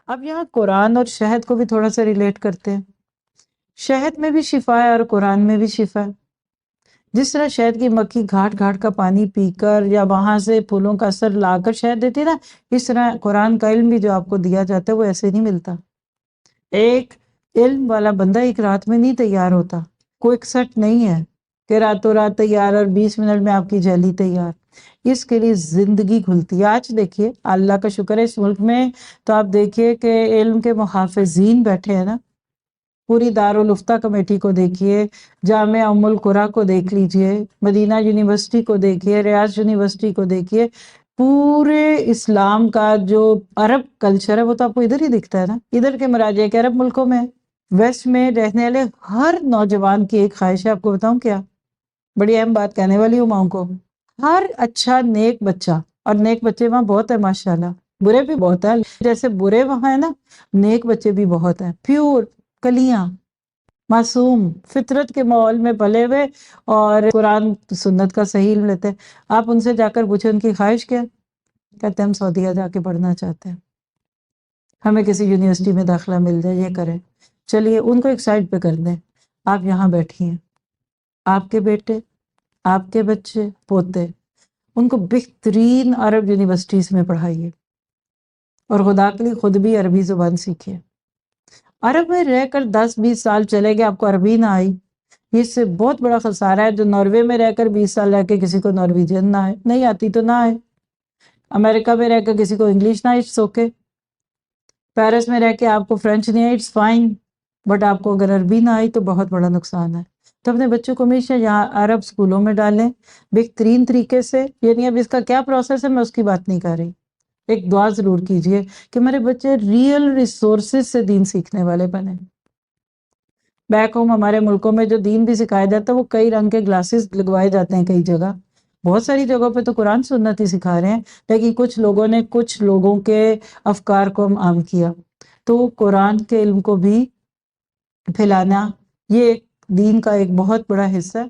اب یہاں قرآن اور شہد کو بھی تھوڑا سا ریلیٹ کرتے ہیں. شہد میں بھی شفا ہے اور قرآن میں بھی شفا ہے. جس طرح شہد کی مکھی گھاٹ گھاٹ کا پانی پی کر یا وہاں سے پھولوں کا اثر لا کر شہد دیتی نا، اس طرح قرآن کا علم بھی جو آپ کو دیا جاتا ہے وہ ایسے نہیں ملتا. ایک علم والا بندہ ایک رات میں نہیں تیار ہوتا. کوئی ایکسٹ نہیں ہے کہ راتوں رات تیار اور 20 منٹ میں آپ کی جیلی تیار. اس کے لیے زندگی کھلتی ہے. آج دیکھیے اللہ کا شکر ہے اس ملک میں تو آپ دیکھیے کہ علم کے محافظین بیٹھے ہیں نا. پوری دارالفتہ کمیٹی کو دیکھیے، جامعہ ام القریٰ کو دیکھ لیجئے، مدینہ یونیورسٹی کو دیکھیے، ریاض یونیورسٹی کو دیکھیے. پورے اسلام کا جو عرب کلچر ہے وہ تو آپ کو ادھر ہی دکھتا ہے نا. ادھر کے مراجع کے عرب ملکوں میں، ویسٹ میں رہنے والے ہر نوجوان کی ایک خواہش ہے. آپ کو بتاؤں کیا؟ بڑی اہم بات کہنے والی ہوں ماؤں کو. ہر اچھا نیک بچہ، اور نیک بچے وہاں بہت ہیں ماشاءاللہ، برے بھی بہت ہیں، جیسے برے وہاں ہیں نا، نیک بچے بھی بہت ہیں. پیور کلیاں، معصوم، فطرت کے ماحول میں پلے ہوئے اور قرآن سنت کا صحیح علم لیتے ہیں. آپ ان سے جا کر پوچھیں ان کی خواہش کیا؟ کہتے ہیں ہم سعودیہ جا کے پڑھنا چاہتے ہیں، ہمیں کسی یونیورسٹی میں داخلہ مل جائے، یہ کریں. چلیے ان کو ایک سائڈ پہ کر دیں، آپ یہاں بیٹھی ہیں، آپ کے بیٹے، آپ کے بچے، پوتے، ان کو بہترین عرب یونیورسٹیز میں پڑھائیے، اور خدا کے لیے خود بھی عربی زبان سیکھیے. عرب میں رہ کر 10-20 سال چلے گئے، آپ کو عربی نہ آئی، اس سے بہت بڑا خسارہ ہے. جو ناروے میں رہ کر 20 سال رہ کے کسی کو نارویجن نہ آئے، نہیں آتی تو نہ آئے. امریکہ میں رہ کر کسی کو انگلش نہ آئے، اٹس اوکے. پیرس میں رہ کے آپ کو فرینچ نہیں آئی، اٹس فائن. بٹ آپ کو اگر عربی نہ آئی تو بہت بڑا نقصان ہے. تو اپنے بچوں کو ہمیشہ یہاں عرب سکولوں میں ڈالیں بہترین طریقے سے. یعنی اب اس کا کیا پروسیس ہے میں اس کی بات نہیں کر رہی. ایک دعا ضرور کیجئے کہ میرے بچے ریئل ریسورسز سے دین سیکھنے والے بنیں. بیک ہوم ہمارے ملکوں میں جو دین بھی سکھایا جاتا ہے وہ کئی رنگ کے گلاسز لگوائے جاتے ہیں. کئی جگہ، بہت ساری جگہوں پہ تو قرآن سنت ہی سکھا رہے ہیں، لیکن کچھ لوگوں نے کچھ لوگوں کے افکار کو عام کیا. تو قرآن کے علم کو بھی پھیلانا یہ دین کا ایک بہت بڑا حصہ ہے.